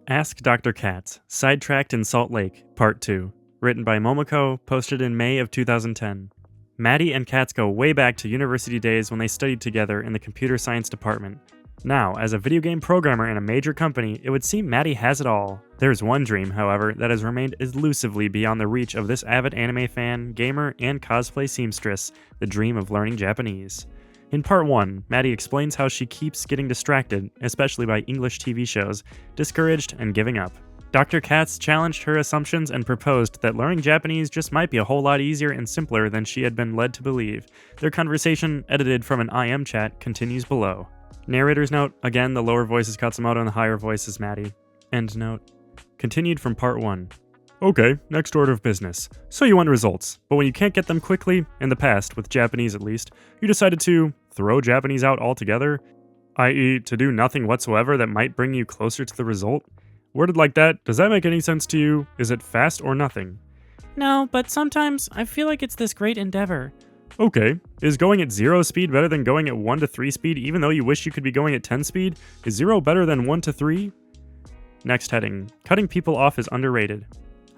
Ask Dr. Khatz, Sidetracked in Salt Lake, Part 2. Written by Momoko, posted in May of 2010. Maddie and Khatz go way back to university days when they studied together in the computer science department. Now, as a video game programmer in a major company, it would seem Maddie has it all. There's one dream, however, that has remained elusively beyond the reach of this avid anime fan, gamer, and cosplay seamstress, the dream of learning Japanese. In Part 1, Maddie explains how she keeps getting distracted, especially by English TV shows, discouraged, and giving up. Dr. Khatz challenged her assumptions and proposed that learning Japanese just might be a whole lot easier and simpler than she had been led to believe. Their conversation, edited from an IM chat, continues below. Narrator's note, again, the lower voice is Khatzumoto and the higher voice is Maddie. End note. Continued from Part 1. Okay, next order of business. So you want results, but when you can't get them quickly, in the past, with Japanese at least, you decided to throw Japanese out altogether, i.e. to do nothing whatsoever that might bring you closer to the result? Worded like that, does that make any sense to you? Is it fast or nothing? No, but sometimes I feel like it's this great endeavor. Okay, is going at 0 speed better than going at 1 to 3 speed even though you wish you could be going at 10 speed? Is 0 better than 1 to 3? Next heading, cutting people off is underrated.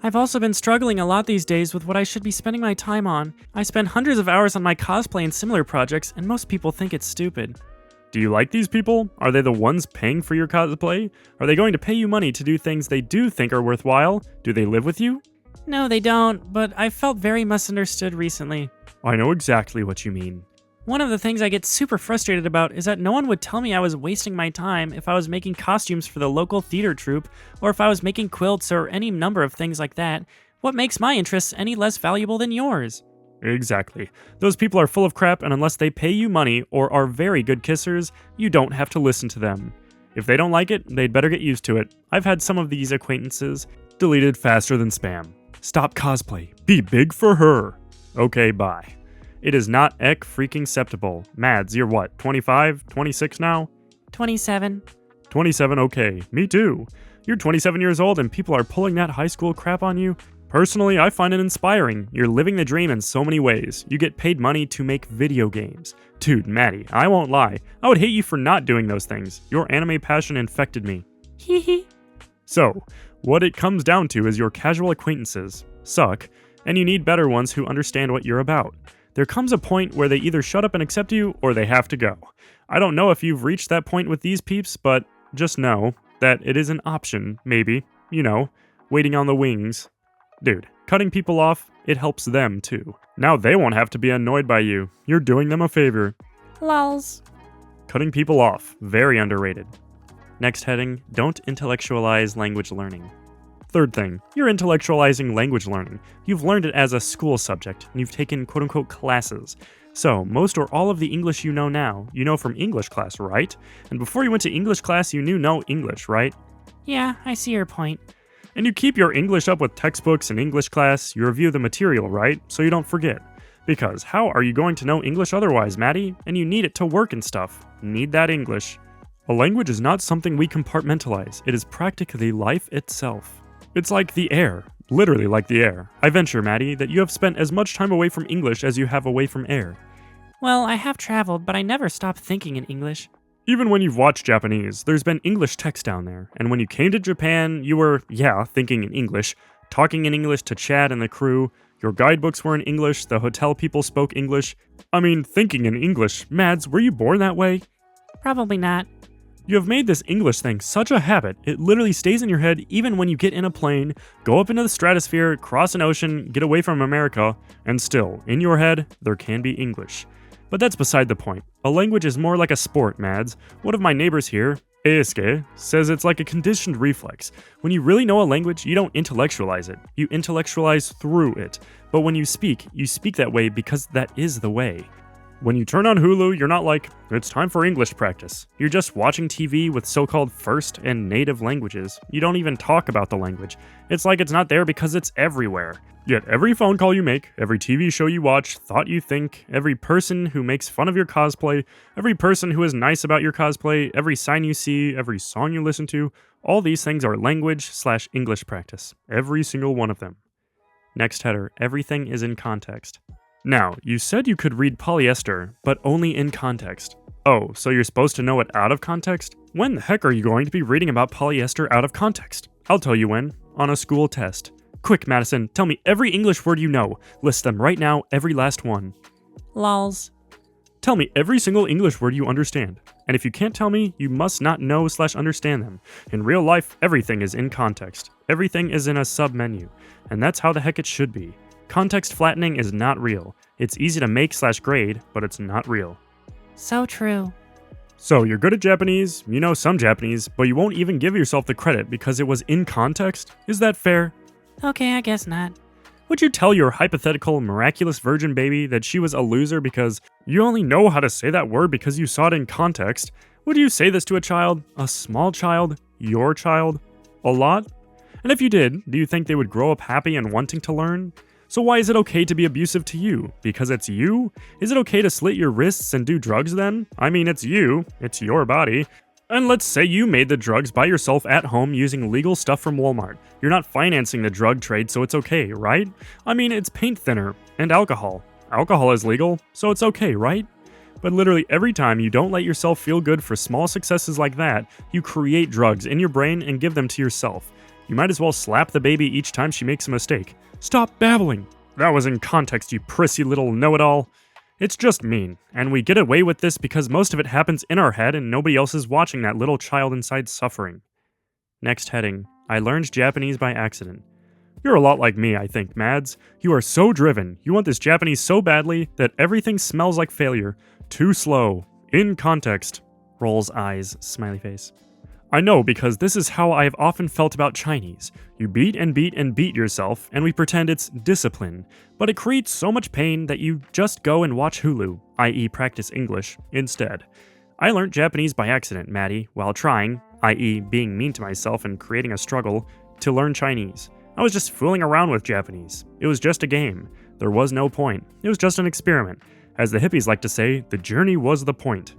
I've also been struggling a lot these days with what I should be spending my time on. I spend hundreds of hours on my cosplay and similar projects, and most people think it's stupid. Do you like these people? Are they the ones paying for your cosplay? Are they going to pay you money to do things they do think are worthwhile? Do they live with you? No, they don't, but I felt very misunderstood recently. I know exactly what you mean. One of the things I get super frustrated about is that no one would tell me I was wasting my time if I was making costumes for the local theater troupe, or if I was making quilts or any number of things like that. What makes my interests any less valuable than yours? Exactly. Those people are full of crap, and unless they pay you money or are very good kissers, you don't have to listen to them. If they don't like it, they'd better get used to it. I've had some of these acquaintances deleted faster than spam. Stop cosplay. Be big for her. Okay, bye. It is not freaking acceptable. Mads, you're what, 25, 26 now? 27. 27, okay. Me too. You're 27 years old and people are pulling that high school crap on you? Personally, I find it inspiring. You're living the dream in so many ways. You get paid money to make video games. Dude, Maddie, I won't lie. I would hate you for not doing those things. Your anime passion infected me. Hehe. So, what it comes down to is your casual acquaintances suck, and you need better ones who understand what you're about. There comes a point where they either shut up and accept you, or they have to go. I don't know if you've reached that point with these peeps, but just know that it is an option, maybe. You know, waiting on the wings. Dude, cutting people off, it helps them too. Now they won't have to be annoyed by you. You're doing them a favor. Lols. Cutting people off, very underrated. Next heading, don't intellectualize language learning. Third thing, you're intellectualizing language learning. You've learned it as a school subject, and you've taken quote-unquote classes. So, most or all of the English you know now, you know from English class, right? And before you went to English class, you knew no English, right? Yeah, I see your point. And you keep your English up with textbooks in English class, you review the material, right? So you don't forget. Because how are you going to know English otherwise, Maddie? And you need it to work and stuff. Need that English. A language is not something we compartmentalize. It is practically life itself. It's like the air. Literally like the air. I venture, Maddie, that you have spent as much time away from English as you have away from air. Well, I have traveled, but I never stopped thinking in English. Even when you've watched Japanese, there's been English text down there. And when you came to Japan, you were, thinking in English, talking in English to Chad and the crew. Your guidebooks were in English, the hotel people spoke English. I mean, thinking in English. Mads, were you born that way? Probably not. You have made this English thing such a habit, it literally stays in your head even when you get in a plane, go up into the stratosphere, cross an ocean, get away from America, and still, in your head, there can be English. But that's beside the point. A language is more like a sport, Mads. One of my neighbors here, Eisuke, says it's like a conditioned reflex. When you really know a language, you don't intellectualize it. You intellectualize through it. But when you speak that way because that is the way. When you turn on Hulu, you're not like, it's time for English practice. You're just watching TV with so-called first and native languages. You don't even talk about the language. It's like it's not there because it's everywhere. Yet every phone call you make, every TV show you watch, thought you think, every person who makes fun of your cosplay, every person who is nice about your cosplay, every sign you see, every song you listen to, all these things are language/English practice. Every single one of them. Next header, everything is in context. Now, you said you could read polyester, but only in context. Oh, so you're supposed to know it out of context? When the heck are you going to be reading about polyester out of context? I'll tell you when. On a school test. Quick, Madison, tell me every English word you know. List them right now, every last one. Lols. Tell me every single English word you understand. And if you can't tell me, you must not know/understand them. In real life, everything is in context. Everything is in a sub-menu. And that's how the heck it should be. Context flattening is not real. It's easy to make/grade, but it's not real. So true. So, you're good at Japanese, you know some Japanese, but you won't even give yourself the credit because it was in context? Is that fair? Okay, I guess not. Would you tell your hypothetical miraculous virgin baby that she was a loser because you only know how to say that word because you saw it in context? Would you say this to a child? A small child? Your child? A lot? And if you did, do you think they would grow up happy and wanting to learn? So why is it okay to be abusive to you? Because it's you? Is it okay to slit your wrists and do drugs then? I mean, it's you. It's your body. And let's say you made the drugs by yourself at home using legal stuff from Walmart. You're not financing the drug trade, so it's okay, right? I mean, it's paint thinner and alcohol. Alcohol is legal, so it's okay, right? But literally every time you don't let yourself feel good for small successes like that, you create drugs in your brain and give them to yourself. You might as well slap the baby each time she makes a mistake. Stop babbling! That was in context, you prissy little know-it-all. It's just mean, and we get away with this because most of it happens in our head and nobody else is watching that little child inside suffering. Next heading, I learned Japanese by accident. You're a lot like me, I think, Mads. You are so driven, you want this Japanese so badly that everything smells like failure. Too slow. In context. Rolls eyes, smiley face. I know, because this is how I have often felt about Chinese. You beat and beat and beat yourself, and we pretend it's discipline. But it creates so much pain that you just go and watch Hulu, i.e. practice English, instead. I learned Japanese by accident, Maddie, while trying, i.e. being mean to myself and creating a struggle, to learn Chinese. I was just fooling around with Japanese. It was just a game. There was no point. It was just an experiment. As the hippies like to say, the journey was the point.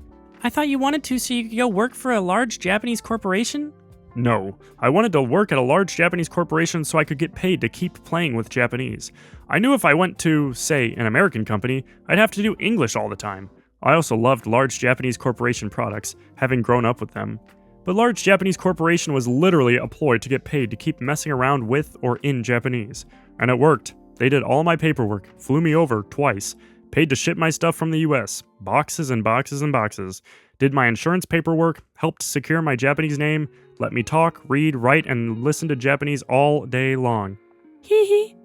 I thought you wanted to so you could go work for a large Japanese corporation? No, I wanted to work at a large Japanese corporation so I could get paid to keep playing with Japanese. I knew if I went to, say, an American company, I'd have to do English all the time. I also loved large Japanese corporation products, having grown up with them. But large Japanese corporation was literally a ploy to get paid to keep messing around with or in Japanese. And it worked. They did all my paperwork, flew me over twice, paid to ship my stuff from the US, boxes and boxes and boxes, did my insurance paperwork, helped secure my Japanese name, let me talk, read, write, and listen to Japanese all day long. Hee hee.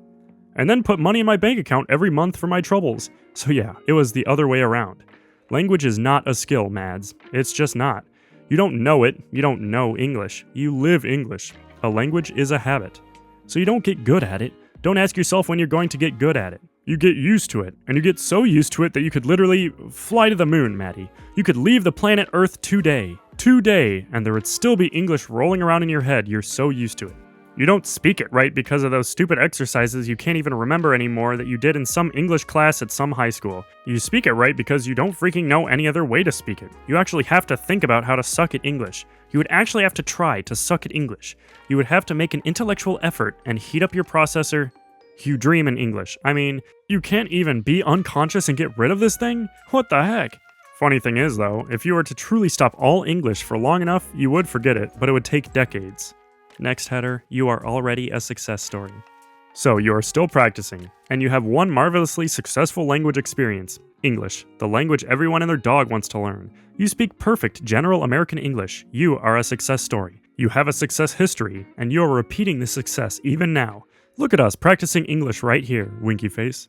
And then put money in my bank account every month for my troubles. So yeah, it was the other way around. Language is not a skill, Mads. It's just not. You don't know it, you don't know English. You live English. A language is a habit. So you don't get good at it. Don't ask yourself when you're going to get good at it. You get used to it, and you get so used to it that you could literally fly to the moon, Maddie. You could leave the planet Earth today, and there would still be English rolling around in your head. You're so used to it. You don't speak it right because of those stupid exercises you can't even remember anymore that you did in some English class at some high school. You speak it right because you don't freaking know any other way to speak it. You actually have to think about how to suck at English. You would actually have to try to suck at English. You would have to make an intellectual effort and heat up your processor. You dream in English. I mean, you can't even be unconscious and get rid of this thing? What the heck? Funny thing is, though, if you were to truly stop all English for long enough, you would forget it, but it would take decades. Next header, you are already a success story. So you are still practicing, and you have one marvelously successful language experience, English, the language everyone and their dog wants to learn. You speak perfect general American English. You are a success story. You have a success history, and you are repeating this success even now. Look at us practicing English right here, winky face.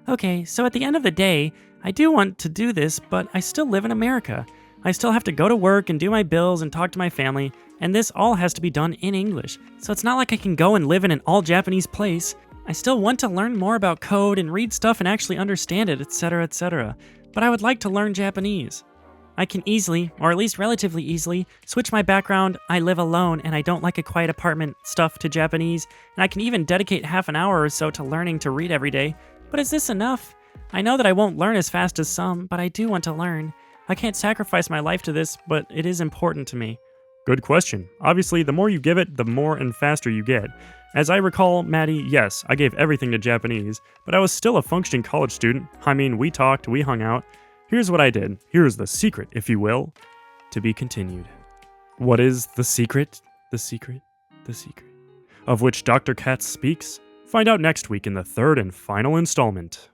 Okay, so at the end of the day, I do want to do this, but I still live in America. I still have to go to work and do my bills and talk to my family, and this all has to be done in English. So it's not like I can go and live in an all-Japanese place. I still want to learn more about code and read stuff and actually understand it, etc., etc. But I would like to learn Japanese. I can easily, or at least relatively easily, switch my background, I live alone and I don't like a quiet apartment stuff to Japanese, and I can even dedicate half an hour or so to learning to read every day. But is this enough? I know that I won't learn as fast as some, but I do want to learn. I can't sacrifice my life to this, but it is important to me. Good question. Obviously, the more you give it, the more and faster you get. As I recall, Maddie, yes, I gave everything to Japanese, but I was still a functioning college student. I mean, we talked, we hung out. Here's what I did. Here's the secret, if you will. To be continued. What is the secret? The secret? The secret? Of which Dr. Khatz speaks? Find out next week in the third and final installment.